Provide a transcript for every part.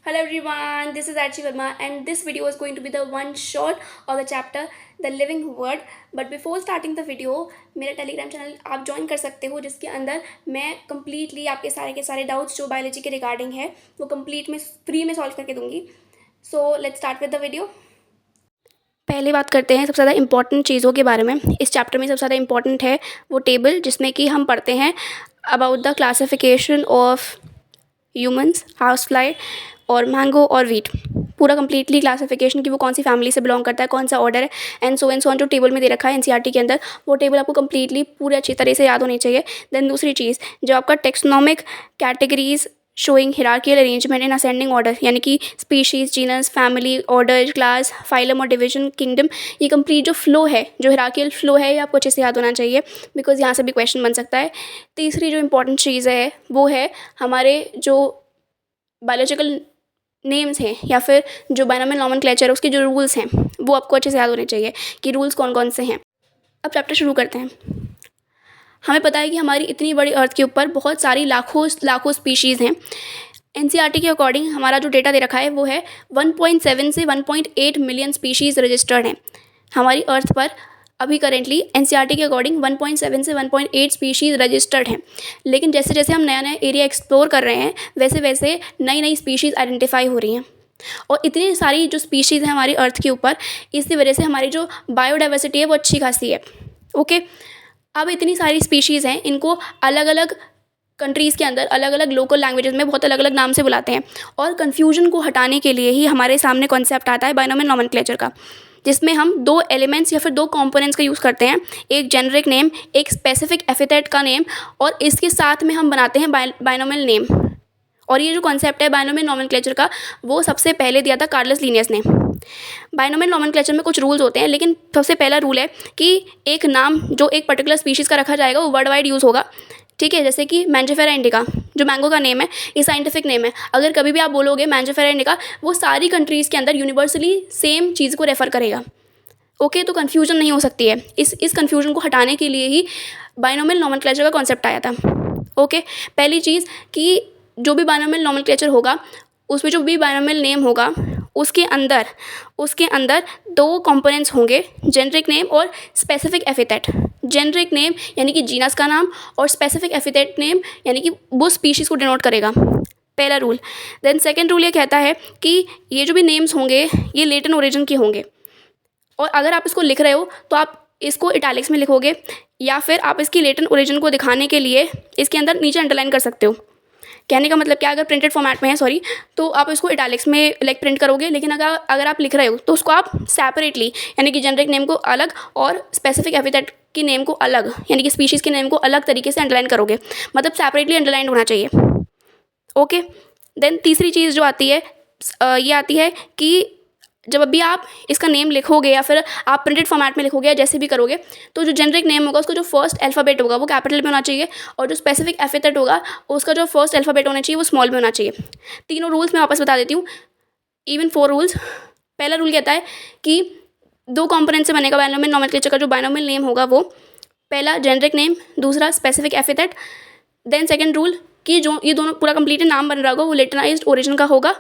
Hello everyone, this is Archie Verma and this video is going to be the one shot of the chapter The Living Word. But before starting the video, मेरा Telegram channel आप join कर सकते हो जिसके अंदर मैं completely आपके सारे के सारे डाउट्स जो बायोलॉजी के रिगार्डिंग है वो कम्प्लीट में फ्री में सॉल्व करके दूंगी. So let's start with the video. पहले बात करते हैं सबसे ज़्यादा इंपॉर्टेंट चीज़ों के बारे में. इस चैप्टर में सबसे ज़्यादा इंपॉर्टेंट है वो टेबल जिसमें कि हम पढ़ते हैं about the classification of humans, house fly और मैंगो और वीट. पूरा कंप्लीटली क्लासिफिकेशन की वो कौन सी फैमिली से बिलोंग करता है, कौन सा ऑर्डर है एंड सो ऑन जो टेबल में दे रखा है एनसीईआरटी के अंदर, वो टेबल आपको कंप्लीटली पूरे अच्छी तरह से याद होनी चाहिए. देन दूसरी चीज़ जो आपका taxonomic categories showing hierarchical arrangement in ascending order, यानी कि species, genus, family, order, class, phylum और डिवीजन, किंगडम, ये कंप्लीट जो फ्लो है, जो हिरार्कियल फ्लो है, ये आपको अच्छे से याद होना चाहिए बिकॉज यहाँ से भी क्वेश्चन बन सकता है. तीसरी जो इंपॉर्टेंट चीज़ है वो है हमारे जो बायोलॉजिकल नेम्स हैं या फिर जो बायनोमियल नॉमेनक्लेचर है उसके जो रूल्स हैं वो आपको अच्छे से याद होने चाहिए कि रूल्स कौन कौन से हैं. अब चैप्टर शुरू करते हैं. हमें पता है कि हमारी इतनी बड़ी अर्थ के ऊपर बहुत सारी लाखों स्पीशीज़ हैं. एनसीईआरटी के अकॉर्डिंग हमारा जो डेटा दे रखा है वो है 1.7 से 1.8 मिलियन स्पीशीज़ रजिस्टर्ड हैं हमारी अर्थ पर. अभी करेंटली एनसीईआरटी के अकॉर्डिंग 1.7 से 1.8 स्पीशीज़ रजिस्टर्ड हैं. लेकिन जैसे जैसे हम नया नया एरिया एक्सप्लोर कर रहे हैं वैसे वैसे नई नई स्पीशीज़ आइडेंटिफाई हो रही हैं और इतनी सारी जो स्पीशीज़ हैं हमारी अर्थ के ऊपर, इसकी वजह से हमारी जो बायोडाइवर्सिटी है वो अच्छी खासी है. ओके, अब इतनी सारी स्पीशीज़ हैं, इनको अलग अलग कंट्रीज़ के अंदर अलग अलग लोकल लैंग्वेजेस में बहुत अलग अलग नाम से बुलाते हैं. और कन्फ्यूजन को हटाने के लिए ही हमारे सामने कॉन्सेप्ट आता है बायनोमियल नॉमेनक्लेचर का, जिसमें हम दो एलिमेंट्स या फिर दो कंपोनेंट्स का यूज़ करते हैं. एक जेनरिक नेम, एक स्पेसिफिक एपिथेट का नेम, और इसके साथ में हम बनाते हैं बायनोमियल नेम. और ये जो कॉन्सेप्ट है बायनोमियल नॉमेनक्लेचर का वो सबसे पहले दिया था कार्लस लिनियस ने. बायनोमियल नॉमेनक्लेचर में कुछ रूल्स होते हैं, लेकिन सबसे पहला रूल है कि एक नाम जो एक पर्टिकुलर स्पीशीज़ का रखा जाएगा वो वर्ल्ड वाइड यूज़ होगा. ठीक है, जैसे कि मैंजिफेरा इंडिका जो मैंगो का नेम है, ये साइंटिफिक नेम है. अगर कभी भी आप बोलोगे मैंजिफेरा इंडिका, वो सारी कंट्रीज़ के अंदर यूनिवर्सली सेम चीज़ को रेफ़र करेगा. ओके, तो कन्फ्यूजन नहीं हो सकती है. इस कन्फ्यूजन को हटाने के लिए ही बायनोमियल नॉमेनक्लेचर का कॉन्सेप्ट आया था. ओके, पहली चीज़ कि जो भी बायनोमियल नॉमेनक्लेचर होगा उसमें जो भी बायनोमियल नेम होगा उसके अंदर दो कंपोनेंट्स होंगे, जेनरिक नेम और स्पेसिफिक एपिथेट. जेनरिक नेम यानी कि जीनस का नाम और स्पेसिफिक एपिथेट नेम यानी कि वो स्पीशीज़ को डिनोट करेगा. पहला रूल. देन सेकंड रूल ये कहता है कि ये जो भी नेम्स होंगे ये लेटिन ओरिजिन के होंगे. और अगर आप इसको लिख रहे हो तो आप इसको इटैलिक्स में लिखोगे या फिर आप इसकी लेटिन ओरिजिन को दिखाने के लिए इसके अंदर नीचे अंडरलाइन कर सकते हो. कहने का मतलब क्या, अगर प्रिंटेड फॉर्मेट में है तो आप इसको इटैलिक्स में प्रिंट करोगे, लेकिन अगर आप लिख रहे हो तो उसको आप सेपरेटली यानी कि जेनरिक नेम को अलग और स्पेसिफिक एपिथेट की नेम को अलग यानी कि स्पीशीज़ के नेम को अलग तरीके से अंडरलाइन करोगे, मतलब सेपरेटली अंडरलाइन होना चाहिए. ओके, देन तीसरी चीज़ जो आती है ये आती है कि जब अभी आप इसका नेम लिखोगे या फिर आप प्रिंटेड फॉर्मेट में लिखोगे या जैसे भी करोगे, तो जो जेनरिक नेम होगा उसका जो फर्स्ट अल्फ़ाबेट होगा वो कैपिटल में होना चाहिए और जो स्पेसिफिक एपिथेट होगा उसका जो फर्स्ट अल्फ़ाबेट होना चाहिए वो स्मॉल में होना चाहिए. तीनों रूल्स मैं वापस बता देती हूँ, इवन 4 रूल्स. पहला रूल कहता है कि दो कॉम्पोनेंट से बनेगा बायनोमियल नॉमेनक्लेचर का जो बायनोमियल नेम होगा वो, पहला जेनरिक नेम, दूसरा specific epithet. Then second rule कि जो ये दोनों पूरा कंप्लीट नाम बन रहा होगा वो लेटिनाइज्ड ओरिजिन का होगा.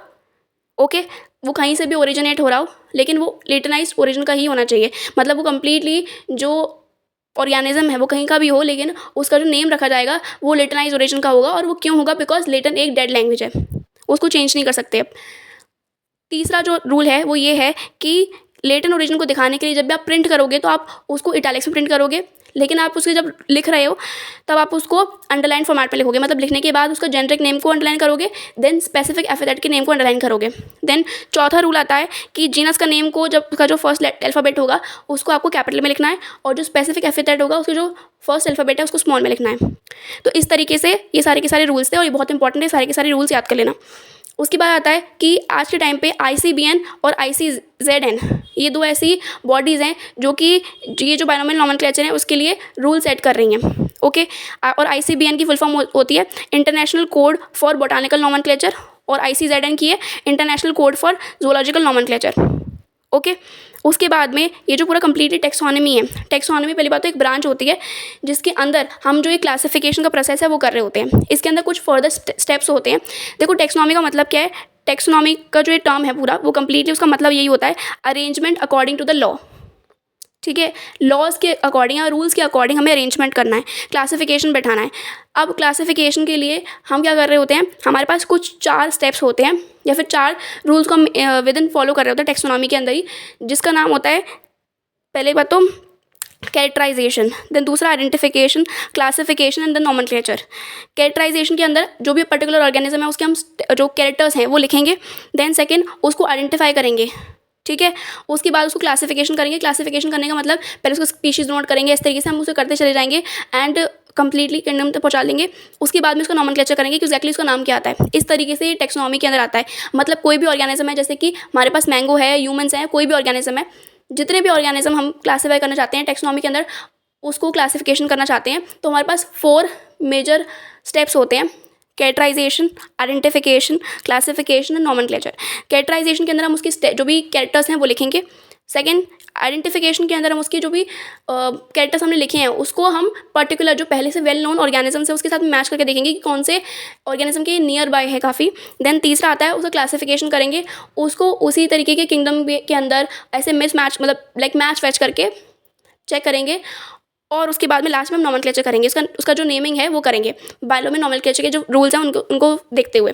ओके, वो कहीं से भी ओरिजिनेट हो रहा हो लेकिन वो लेटिनाइज्ड ओरिजिन का ही होना चाहिए, मतलब वो कम्प्लीटली जो ऑर्गेनिज्म है वो कहीं का भी हो लेकिन उसका जो नेम रखा जाएगा वो लेटिनाइज्ड ओरिजिन का होगा. और वो क्यों होगा, बिकॉज लेटिन एक डेड लैंग्वेज है, उसको चेंज नहीं कर सकते. तीसरा जो रूल है वो ये है कि लेटिन ओरिजिन को दिखाने के लिए जब भी आप प्रिंट करोगे तो आप उसको इटैलिक्स में प्रिंट करोगे, लेकिन आप उसके जब लिख रहे हो तब आप उसको अंडरलाइन फॉर्मेट में लिखोगे, मतलब लिखने के बाद उसका जेनरिक नेम को अंडरलाइन करोगे, देन स्पेसिफिक एपिथेट के नेम को अंडरलाइन करोगे. देन चौथा रूल आता है कि जीनस का नेम को जब उसका जो फर्स्ट अल्फ़ाबेट होगा उसको आपको कैपिटल में लिखना है और जो स्पेसिफिक एपिथेट होगा उसका जो फर्स्ट अल्फ़ाबेट है उसको स्मॉल में लिखना है. तो इस तरीके से ये सारे के सारे रूल्स थे और ये बहुत इंपॉर्टेंट है, सारे के सारे रूल्स याद कर लेना. उसके बाद आता है कि आज के टाइम पे ICBN और ICZN ये दो ऐसी बॉडीज़ हैं जो कि ये जो बायनोमियल नॉमेनक्लेचर है उसके लिए रूल सेट कर रही हैं. ओके, और ICBN की फुल फॉर्म होती है international code for botanical nomenclature और ICZN की है international code for zoological nomenclature. Okay, उसके बाद में ये जो पूरा कंप्लीटली टेक्सोनॉमी है, टेक्सोनॉमी पहली बात तो एक ब्रांच होती है जिसके अंदर हम जो एक क्लासिफिकेशन का प्रोसेस है वो कर रहे होते हैं. इसके अंदर कुछ फर्दर स्टेप्स होते हैं. देखो, टेक्सोनॉमी का मतलब क्या है, टेक्सोनॉमी का जो ये टर्म है पूरा, वो कम्प्लीटली उसका मतलब यही होता है arrangement according to the law. ठीक है, लॉज के अकॉर्डिंग या रूल्स के अकॉर्डिंग हमें अरेंजमेंट करना है, क्लासिफिकेशन बैठाना है। अब क्लासिफिकेशन के लिए हम क्या कर रहे होते हैं, हमारे पास कुछ 4 स्टेप्स होते हैं या फिर 4 रूल्स को हम विद इन फॉलो कर रहे होते हैं टेक्सोनॉमी के अंदर ही, जिसका नाम होता है, पहले बात तो कैरेक्टराइजेशन, देन दूसरा identification, classification and then nomenclature. Characterization के अंदर जो भी पर्टिकुलर ऑर्गेनिज्म है उसके हम जो कैरेक्टर्स हैं वो लिखेंगे, देन सेकेंड उसको आइडेंटिफाई करेंगे। ठीक है, उसके बाद उसको क्लासिफिकेशन करेंगे। क्लासिफिकेशन करने का मतलब पहले उसको स्पीशीज़ नोट करेंगे, इस तरीके से हम उसे करते चले जाएंगे एंड कंप्लीटली किंगडम तक पहुंचा लेंगे। उसके बाद में उसका नॉमेनक्लेचर करेंगे कि एक्जैक्टली उसका नाम क्या आता है। इस तरीके से ये टेक्सोनॉमी के अंदर आता है। मतलब कोई भी ऑर्गेनिज्म है, जैसे कि हमारे पास मैंगो है, ह्यूमंस हैं, कोई भी ऑर्गेनिज्म है, जितने भी ऑर्गेनिज्म हम क्लासीफाई करना चाहते हैं टेक्सोनॉमी के अंदर, उसको क्लासिफिकेशन करना चाहते हैं, तो हमारे पास 4 मेजर स्टेप्स होते हैं, characterization, identification, classification and nomenclature. Characterization के अंदर हम उसकी जो भी कैरेक्टर्स हैं वो लिखेंगे। सेकेंड, आइडेंटिफिकेशन के अंदर हम उसके जो भी कैरेक्टर्स हमने लिखे हैं उसको हम पर्टिकुलर जो पहले से वेल नोन ऑर्गेनिज्म है उसके साथ मैच करके देखेंगे कि कौन से ऑर्गेनिज्म के नियर बाय है काफ़ी। देन तीसरा आता है, उसका क्लासिफिकेशन करेंगे, उसको उसी तरीके के किंगडम के अंदर ऐसे मिस मैच मतलब लाइक मैच वैच करके चेक करेंगे, और उसके बाद में लास्ट में हम नॉमेनक्लेचर करेंगे। उसका जो नेमिंग है वो करेंगे, बायो में नॉमेनक्लेचर के जो रूल्स हैं उनको देखते हुए।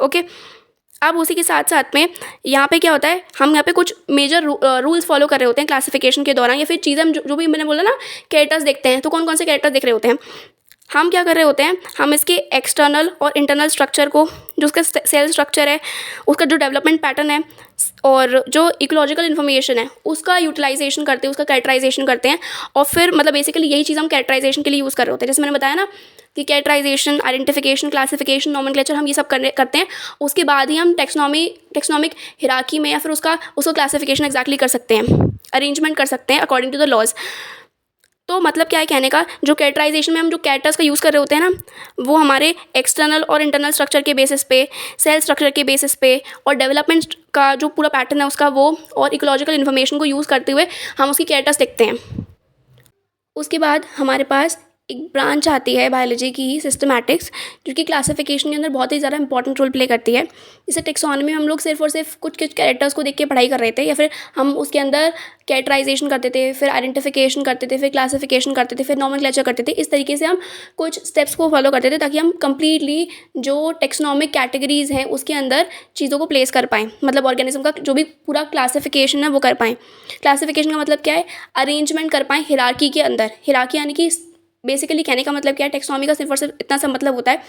ओके, अब उसी के साथ साथ में यहाँ पे क्या होता है, हम यहाँ पे कुछ मेजर रूल्स फॉलो कर रहे होते हैं क्लासिफिकेशन के दौरान, या फिर चीज़ें हम जो भी मैंने बोला ना कैरेक्टर्स देखते हैं, तो कौन कौन से कैरेक्टर्स देख रहे होते हैं। हम क्या कर रहे होते हैं, हम इसके एक्सटर्नल और इंटरनल स्ट्रक्चर को, जो उसका सेल स्ट्रक्चर है, उसका जो डेवलपमेंट पैटर्न है और जो इकोलॉजिकल इन्फॉर्मेशन है उसका यूटिलाइजेशन करते हैं, उसका कैरेक्टराइजेशन करते हैं। और फिर मतलब बेसिकली यही चीज़ हम कैरेक्टराइजेशन के लिए यूज़ कर रहे होते हैं। जैसे मैंने बताया ना कि कैरेक्टराइजेशन, आइडेंटिफिकेशन, क्लासिफिकेशन, नॉमेनक्लेचर हम ये सब करते हैं। उसके बाद ही हम टेक्सोनॉमिक हिरार्की में या फिर उसको क्लासिफिकेशन एक्जैक्टली कर सकते हैं, अरेंजमेंट कर सकते हैं अकॉर्डिंग टू द लॉज। तो मतलब क्या है कहने का, जो कैरेक्टराइजेशन में हम जो कैरेक्टर्स का यूज़ कर रहे होते हैं ना, वो हमारे एक्सटर्नल और इंटरनल स्ट्रक्चर के बेसिस पे, सेल स्ट्रक्चर के बेसिस पे और डेवलपमेंट का जो पूरा पैटर्न है उसका वो, और इकोलॉजिकल इन्फॉर्मेशन को यूज़ करते हुए हम उसकी कैरेक्टर्स देखते हैं। उसके बाद हमारे पास एक ब्रांच आती है बायोलॉजी की, सिस्टमैटिक्स, जो कि क्लासिफिकेशन के अंदर बहुत ही ज़्यादा इंपॉर्टेंट रोल प्ले करती है। जैसे टेक्सोनॉमी में हम लोग सिर्फ और सिर्फ कुछ कैरेक्टर्स को देख के पढ़ाई कर रहे थे, या फिर हम उसके अंदर कैरेक्टराइजेशन करते थे, फिर आइडेंटिफिकेशन करते थे, फिर क्लासिफिकेशन करते थे, फिर नॉमेनक्लेचर करते थे। इस तरीके से हम कुछ स्टेप्स को फॉलो करते थे ताकि हम कंप्लीटली जो टेक्सोनॉमिक कैटेगरीज हैं उसके अंदर चीज़ों को प्लेस कर पाएँ, मतलब ऑर्गेनिज्म का जो भी पूरा क्लासिफिकेशन है वो कर पाएँ। क्लासिफिकेशन का मतलब क्या है, अरेंजमेंट कर पाएँ हिरार्की के अंदर। हिरार्की यानी कि बेसिकली कहने का मतलब क्या है, टेक्सोनॉमी का सिर्फ और सिर्फ इतना सा मतलब होता है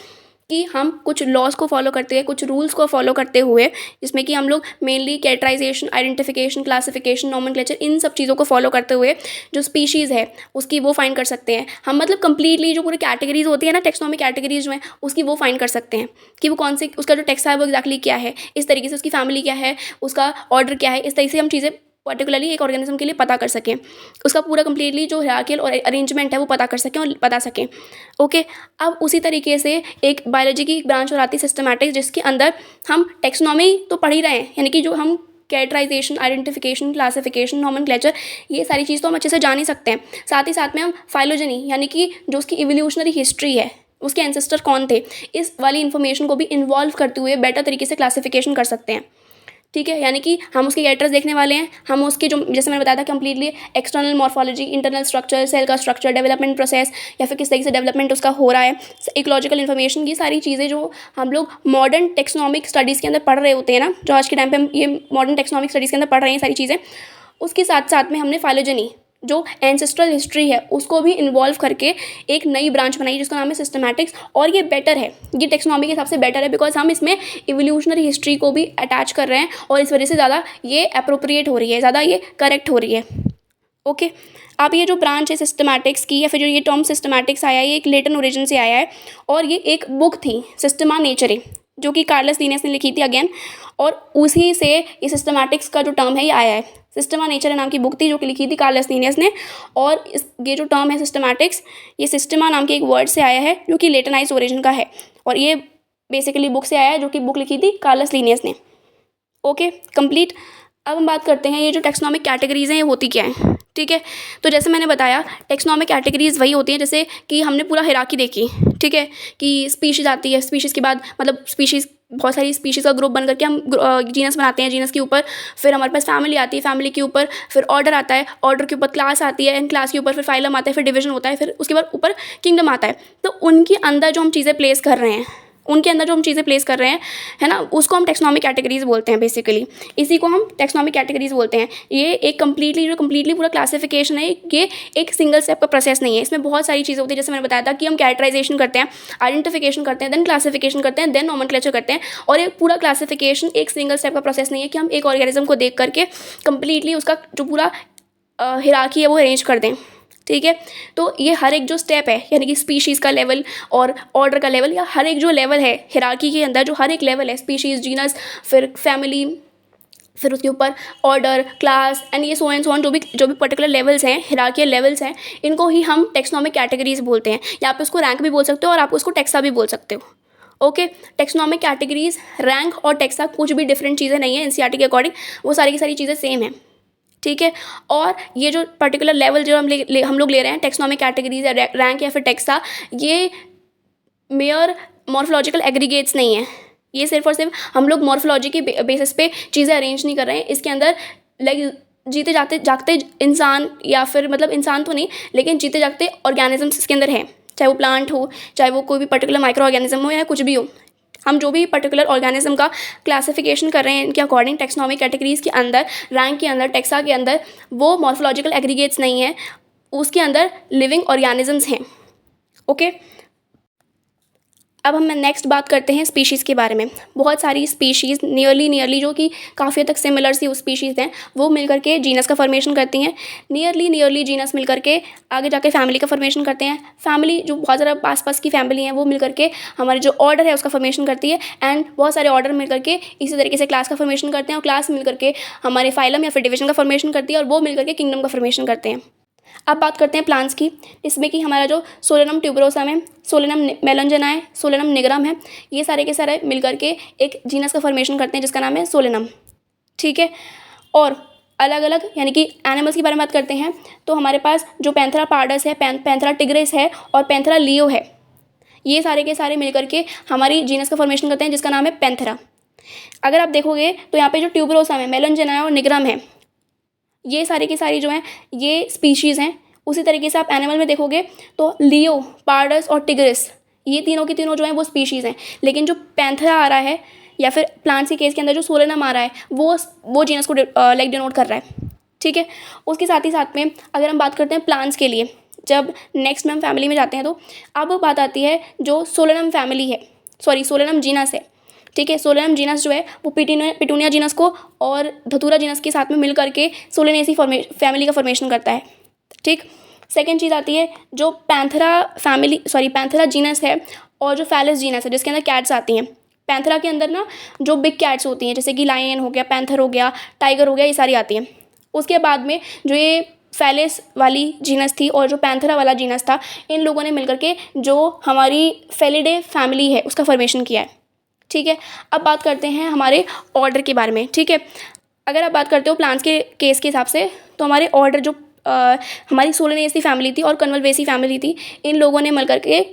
कि हम कुछ लॉज को फॉलो करते हुए, कुछ रूल्स को फॉलो करते हुए, जिसमें कि हम लोग mainly characterisation, identification, classification, nomenclature, इन सब चीज़ों को फॉलो करते हुए जो स्पीशीज़ है उसकी वो फाइंड कर सकते हैं हम। मतलब कंप्लीटली जो पूरी कैटेगरीज होती है ना, टेक्सोनॉमिक कैटेगरीज में, उसकी वो फाइंड कर सकते हैं कि वो कौन से, उसका जो टेक्स्ट है वो एक्जैक्टली क्या है, इस तरीके से उसकी फैमिली क्या है, उसका ऑर्डर क्या है, इस तरीके से हम चीज़ें पर्टिकुलरली एक ऑर्गेनिज्म के लिए पता कर सकें, उसका पूरा कंप्लीटली जो हिरार्कियल और अरेंजमेंट है वो पता कर सकें और बता सकें। ओके, अब उसी तरीके से एक बायोलॉजी की ब्रांच और आती है सिस्टमैटिक्स, जिसके अंदर हम टेक्सोनॉमी तो पढ़ ही रहे हैं, यानी कि जो हम कैरेक्टराइजेशन, आइडेंटिफिकेशन, क्लासिफिकेशन, नॉमेनक्लेचर, ये सारी चीज़ तो हम अच्छे से जान ही सकते हैं। साथ ही साथ में हम फाइलोजेनी, यानी कि जो उसकी इवोल्यूशनरी हिस्ट्री है, उसके एंसेस्टर कौन थे, इस वाली इन्फॉर्मेशन को भी इन्वॉल्व करते हुए बेटर तरीके से क्लासिफिकेशन कर सकते हैं। ठीक है, यानी कि हम उसके कैरेक्टर्स देखने वाले हैं, हम उसके जो, जैसे मैंने बताया था, completely external morphology, internal structure, cell का स्ट्रक्चर, डेवलपमेंट प्रोसेस, या फिर किस तरीके से डेवलपमेंट उसका हो रहा है, इकोलॉजिकल इन्फॉर्मेशन, ये सारी चीज़ें जो हम लोग मॉडर्न टेक्सोनॉमिक स्टडीज़ के अंदर पढ़ रहे होते हैं ना, जो आज के टाइम पे हम ये मॉडर्न टेक्सोनॉमिक स्टडीज़ के अंदर पढ़ रहे हैं सारी चीज़ें, उसके साथ साथ में हमने फाइलोजेनी, जो एंसेस्ट्रल हिस्ट्री है, उसको भी इन्वॉल्व करके एक नई ब्रांच बनाई जिसका नाम है सिस्टमैटिक्स। और ये बेटर है, ये टेक्सोनॉमी के हिसाब से बेटर है, बिकॉज हम इसमें इवोल्यूशनरी हिस्ट्री को भी अटैच कर रहे हैं और इस वजह से ज़्यादा ये अप्रोप्रिएट हो रही है, ज़्यादा ये करेक्ट हो रही है। ओके, अब ये जो ब्रांच है सिस्टमैटिक्स की, या फिर जो ये टर्म सिस्टमैटिक्स आया है, ये एक लेटिन ओरिजिन से आया है, और ये एक बुक थी, सिस्टमा नेचरे, जो कि कार्लस लिनियस ने लिखी थी अगेन, और उसी से ये सिस्टमैटिक्स का जो टर्म है ये आया है। सिस्टमा नेचर नाम की बुक थी जो कि लिखी थी कार्लस लिनियस ने, और ये जो टर्म है सिस्टमैटिक्स, ये सिस्टमा नाम के एक वर्ड से आया है जो कि लेटिनाइज्ड ओरिजिन का है, और ये बेसिकली बुक से आया है जो कि बुक लिखी थी कार्लस लिनियस ने। Okay, complete. अब हम बात करते हैं ये जो टेक्सोनॉमिक कैटेगरीज हैं ये होती क्या है। ठीक है, तो जैसे मैंने बताया, टेक्सोनॉमिक कैटेगरीज वही होती हैं जैसे कि हमने पूरा हिरार्की देखी, ठीक है, कि स्पीशीज़ आती है, स्पीशीज़ के बाद मतलब स्पीशीज़ बहुत सारी स्पीशीज़ का ग्रुप बन करके हम जीनस बनाते हैं। जीनस के ऊपर फिर हमारे पास फैमिली आती है, फैमिली के ऊपर फिर ऑर्डर आता है, ऑर्डर के ऊपर क्लास आती है, एंड क्लास के ऊपर फिर फाइलम आता है, फिर डिवीजन होता है, फिर उसके बाद ऊपर किंगडम आता है। तो उनके अंदर जो हम चीज़ें प्लेस कर रहे हैं, है ना, उसको हम टेक्सोनॉमिक कैटेगरीज बोलते हैं बेसिकली। इसी को हम टेक्सोनॉमिक कैटेगरीज बोलते हैं। ये एक कंप्लीटली पूरा क्लासिफिकेशन है, ये एक सिंगल स्टेप का प्रोसेस नहीं है। इसमें बहुत सारी चीज़ें होती है, जैसे मैंने बताया था कि हम कैरेक्टराइजेशन करते हैं, आइडेंटिफिकेशन करते हैं, देन क्लासिफिकेशन करते हैं, देन नॉमेनक्लेचर करते हैं। और ये पूरा क्लासिफिकेशन एक सिंगल स्टेप का प्रोसेस नहीं है कि हम एक ऑर्गेनिज्म को देख करके कंप्लीटली उसका जो पूरा हिरार्की है वो अरेंज कर दें। ठीक है, तो ये हर एक जो स्टेप है, यानी कि स्पीशीज़ का लेवल और ऑर्डर का लेवल, या हर एक जो लेवल है हिरार्की के अंदर, जो हर एक लेवल है, स्पीशीज़, जीनस, फिर फैमिली, फिर उसके ऊपर ऑर्डर, क्लास, एंड ये सो एंड सो ऑन, जो भी पर्टिकुलर लेवल्स हैं, हिरार्कियल लेवल्स हैं, इनको ही हम टेक्सोनॉमिक कैटेगरीज बोलते हैं। या आप इसको रैंक भी बोल सकते हो और आप उसको टेक्सा भी बोल सकते हो। ओके, टेक्सोनॉमिक कैटेगरीज, रैंक और टेक्सा कुछ भी डिफरेंट चीज़ें नहीं है एनसीईआरटी के अकॉर्डिंग, वो सारी की सारी चीज़ें सेम हैं। ठीक है, और ये जो पर्टिकुलर लेवल जो हम लोग ले रहे हैं, टेक्सोनॉमिक कैटेगरीज या रैंक या फिर टेक्सा, ये मेयर मॉर्फोलॉजिकल एग्रीगेट्स नहीं है। ये सिर्फ और सिर्फ हम लोग मॉर्फोलॉजी के बेसिस पे चीज़ें अरेंज नहीं कर रहे हैं। इसके अंदर लाइक जीते जागते इंसान, या फिर मतलब इंसान तो नहीं, लेकिन जीते जागते ऑर्गेनिजम्स इसके अंदर हैं, चाहे वो प्लांट हो, चाहे वो कोई भी पर्टिकुलर माइक्रो ऑर्गेनिज्म हो, या कुछ भी हो। हम जो भी पर्टिकुलर ऑर्गेनिज्म का क्लासिफिकेशन कर रहे हैं इनके अकॉर्डिंग टेक्सोनॉमिक कैटेगरीज के अंदर, रैंक के अंदर, टेक्सा के अंदर, वो मॉर्फोलॉजिकल एग्रीगेट्स नहीं है, उसके अंदर लिविंग ऑर्गेनिजम्स हैं। ओके, अब हम नेक्स्ट बात करते हैं स्पीशीज़ के बारे में। बहुत सारी स्पीशीज़ नियरली जो कि काफ़ी हद तक सिमिलर सी स्पीशीज़ हैं, वो मिलकर के जीनस का फॉर्मेशन करती हैं। नियरली जीनस मिलकर के आगे जाके फैमिली का फॉर्मेशन करते हैं। फैमिली जो बहुत ज़्यादा पास की फैमिली हैं, वो मिलकर के हमारे जो ऑर्डर है उसका फॉर्मेशन करती है, एंड बहुत सारे ऑर्डर मिलकर के इसी तरीके से क्लास का फॉर्मेशन करते हैं, और क्लास मिलकर के हमारे फाइलम या फिर डिवीजन का फॉर्मेशन करती है, और वो मिलकर के किंगडम का फॉर्मेशन करते हैं। अब बात करते हैं प्लांट्स की, इसमें कि हमारा जो सोलेनम ट्यूबरोसम है, सोलेनम मेलनजेना है, सोलेनम निगरम है, ये सारे के सारे मिलकर के एक जीनस का फॉर्मेशन करते हैं जिसका नाम है सोलेनम। ठीक है, और अलग अलग यानी कि एनिमल्स के बारे में बात करते हैं, तो हमारे पास जो पैंथेरा पार्डस है, पैंथेरा टिग्रिस है, और पैंथेरा लियो है, ये सारे के सारे मिलकर के हमारी जीनस का फॉर्मेशन करते हैं जिसका नाम है पैंथेरा। अगर आप देखोगे तो यहाँ पे जो ट्यूबरोसम है, मेलनजेना है और निगरम है, ये सारी की सारी जो हैं ये स्पीशीज़ हैं। उसी तरीके से आप एनिमल में देखोगे तो लियो, पार्डस और टिग्रिस, ये तीनों की तीनों जो हैं वो स्पीशीज़ हैं। लेकिन जो पैंथेरा आ रहा है, या फिर प्लांट्स के केस के अंदर जो सोलेनम आ रहा है, वो जीनस को लाइक डिनोट कर रहा है। ठीक है, उसके साथ ही साथ में अगर हम बात करते हैं प्लांट्स के लिए, जब नेक्स्ट में हम फैमिली में जाते हैं, तो अब बात आती है जो सोलेनम फैमिली है, सोलेनम जीनस है। ठीक है, सोलेनम जीनस जो है वो पिटूनिया जीनस को और धतूरा जीनस के साथ में मिल करके सोलेनेसी फैमिली का फॉर्मेशन करता है। ठीक, सेकेंड चीज़ आती है जो पैंथेरा जीनस है, और जो फैलिस जीनस है जिसके अंदर कैट्स आती हैं। पैंथेरा के अंदर ना जो बिग कैट्स होती हैं, जैसे कि लायन हो गया, पैंथर हो गया, टाइगर हो गया, ये सारी आती हैं। उसके बाद में जो ये फैलिस वाली जीनस थी और जो पैंथेरा वाला जीनस था, इन लोगों ने मिलकर के जो हमारी फेलिडे फैमिली है उसका फॉर्मेशन किया है। ठीक है, अब बात करते हैं हमारे ऑर्डर के बारे में। ठीक है, अगर आप बात करते हो प्लांट्स के केस के हिसाब से, तो हमारे ऑर्डर जो हमारी सोलेनेसी फैमिली थी और कन्वल्वेसी फैमिली थी, इन लोगों ने मिलकर के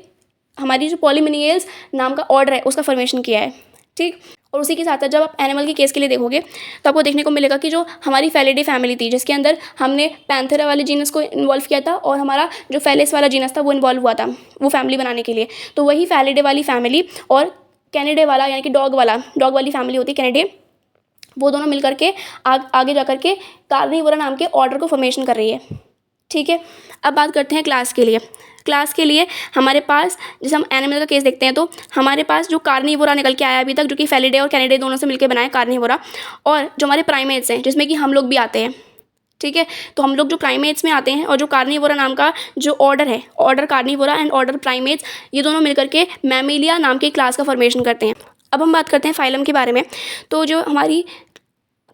हमारी जो पॉलीमिनियल्स नाम का ऑर्डर है उसका फॉर्मेशन किया है। ठीक, और उसी के साथ जब आप एनिमल के केस के लिए देखोगे तो आपको देखने को मिलेगा कि जो हमारी फेलिडे फैमिली थी, जिसके अंदर हमने पैंथेरा वाले जीनस को इन्वॉल्व किया था, और हमारा जो फेलिस वाला जीनस था वो इन्वॉल्व हुआ था वो फैमिली बनाने के लिए, तो वही फेलिडे वाली फैमिली और कैनिडे वाला यानी कि डॉग वाली फैमिली होती है कैनिडे, वो दोनों मिलकर के आगे जा कर के कार्निवोरा नाम के ऑर्डर को फॉर्मेशन कर रही है। ठीक है, अब बात करते हैं क्लास के लिए हमारे पास, जैसे हम एनिमल का केस देखते हैं, तो हमारे पास जो कार्निवोरा निकल के आया अभी तक, जो कि फेलिडे और कैनिडे दोनों से मिलकर बनाए कार्निवोरा, और जो हमारे प्राइमेट्स हैं जिसमें कि हम लोग भी आते हैं। ठीक है, तो हम लोग जो प्राइमेट्स में आते हैं, और जो कार्निवोरा नाम का जो ऑर्डर है, order Carnivora and order primates, ये दोनों मिलकर के मैमिलिया नाम की क्लास का फॉर्मेशन करते हैं। अब हम बात करते हैं फाइलम के बारे में, तो जो हमारी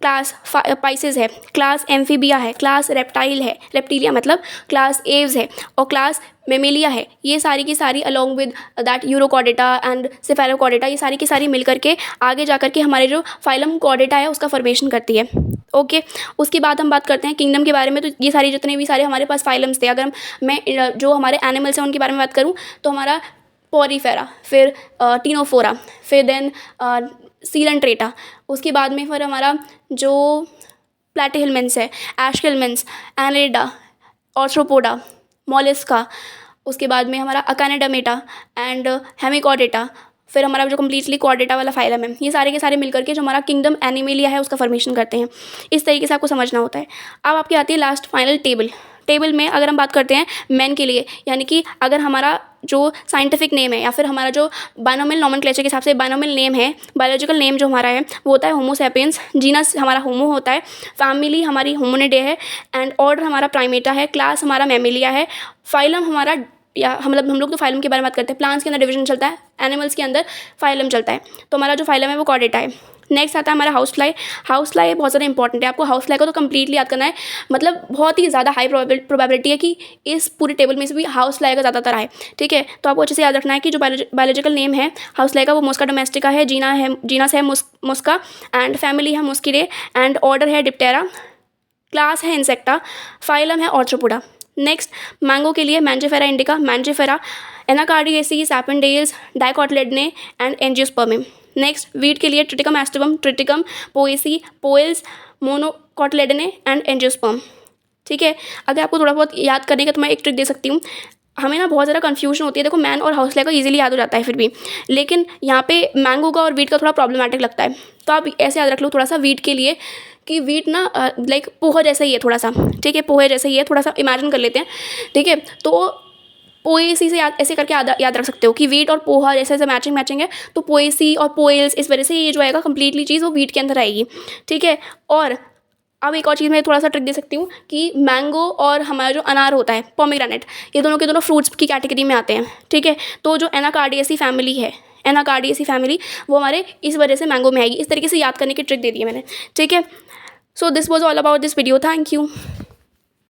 क्लास पाइसेस है, क्लास एम्फीबिया है, क्लास रेप्टिलिया मतलब क्लास एव्स है, और क्लास मेमेलिया है, ये सारी की सारी along with that urochordata and Cephalochordata, ये सारी की सारी मिलकर के आगे जाकर के हमारे जो फाइलम कॉर्डेटा है उसका फॉर्मेशन करती है। ओके, उसके बाद हम बात करते हैं किंगडम के बारे में, तो ये सारी जितने भी सारे हमारे पास फाइलम्स थे, अगर मैं जो हमारे एनिमल्स हैं उनके बारे में बात करूँ, तो हमारा पोरीफेरा, फिर टीनोफोरा, फिर देन सीलेंट्रेटा, उसके बाद में फिर हमारा जो प्लैटीहेल्मिन्थ्स है, एशकेल्मिन्थ्स, एनेलिडा, ऑर्थ्रोपोडा, मोलस्का, उसके बाद में हमारा अकानेडामेटा एंड हेमिकॉर्डेटा, फिर हमारा जो कम्प्लीटली कॉर्डेटा वाला फाइलम है, ये सारे के सारे मिलकर के जो हमारा किंगडम एनिमेलिया है उसका फॉर्मेशन करते हैं। इस तरीके से आपको समझना होता है। अब आपकी आती है लास्ट फाइनल टेबल में अगर हम बात करते हैं मैन के लिए, यानी कि अगर हमारा जो साइंटिफिक नेम है या फिर हमारा जो बायनोमियल नोमेनक्लेचर के हिसाब से बायनोमियल नेम है, बायोलॉजिकल नेम जो हमारा है वो होता है होमो सैपियंस, जीनस हमारा होमो होता है, फैमिली हमारी होमोनिडे है, एंड ऑर्डर हमारा प्राइमेटा है, क्लास हमारा मैमिलिया है, फाइलम हमारा, या हम लोग तो फाइलम के बारे में बात करते हैं, प्लांट्स के अंदर डिवीजन चलता है, एनिमल्स के अंदर फाइलम चलता है, तो हमारा जो फाइलम है वो कॉर्डेटा है। नेक्स्ट आता है हमारा हाउस फ्लाई। हाउस फ्लाई बहुत ज़्यादा इंपॉर्टेंट है, आपको हाउस फ्लाई को तो कंप्लीटली याद करना है, मतलब बहुत ही ज़्यादा हाई प्रोबेबिलिटी है कि इस पूरे टेबल में से भी हाउस फ्लाई का ज़्यादातर आए, ठीक है। तो आपको अच्छे से याद रखना है कि जो बायोलॉजिकल नेम है हाउस फ्लाई का वो मोस्का डोमेस्टिका है, जीनस है मुस्का, एंड फैमिली है मुस्किडे, एंड ऑर्डर है डिप्टेरा, क्लास है इंसेक्टा, फाइलम है ऑर्थ्रोपोडा। नेक्स्ट मैंगो के लिए Mangifera indica, Mangifera, Anacardiaceae, Sapindales, dicotyledonae and angiospermae. Next wheat के लिए Triticum aestivum, Triticum, Poaceae, Poales, monocotyledonae and angiosperm, ठीक है। अगर आपको थोड़ा बहुत याद करने का तो मैं एक ट्रिक दे सकती हूँ। हमें ना बहुत ज़्यादा कन्फ्यूजन होती है, देखो मैन और हाउस फ्लाई का इजीली याद हो जाता है फिर भी, लेकिन यहाँ पे मैंगो का और वीट का थोड़ा प्रॉब्लमेटिक लगता है। तो आप ऐसे याद रख लो थोड़ा सा वीट के लिए कि वीट ना लाइक पोहा जैसा ही है थोड़ा सा, ठीक है, पोहे जैसा ही है, थोड़ा सा इमेजिन कर लेते हैं, ठीक है। तो पोएसी से ऐसे करके याद रख सकते हो कि वीट और पोहा जैसे जैसे मैचिंग है, तो पोएसी और पोएल्स, इस वजह से ये जो आएगा कंप्लीटली चीज़ वो वीट के अंदर आएगी, ठीक है। और अब एक और चीज़ मैं थोड़ा सा ट्रिक दे सकती हूँ कि मैंगो और हमारा जो अनार होता है पोमेग्रेनेट, ये दोनों के दोनों फ्रूट्स की कैटेगरी में आते हैं, ठीक है। तो जो एनाकार्डियेसी फैमिली है, एनाकार्डियेसी फैमिली वो हमारे इस वजह से मैंगो में आएगी। इस तरीके से याद करने की ट्रिक दे दी है मैंने, ठीक है। So this was all about this video, thank you.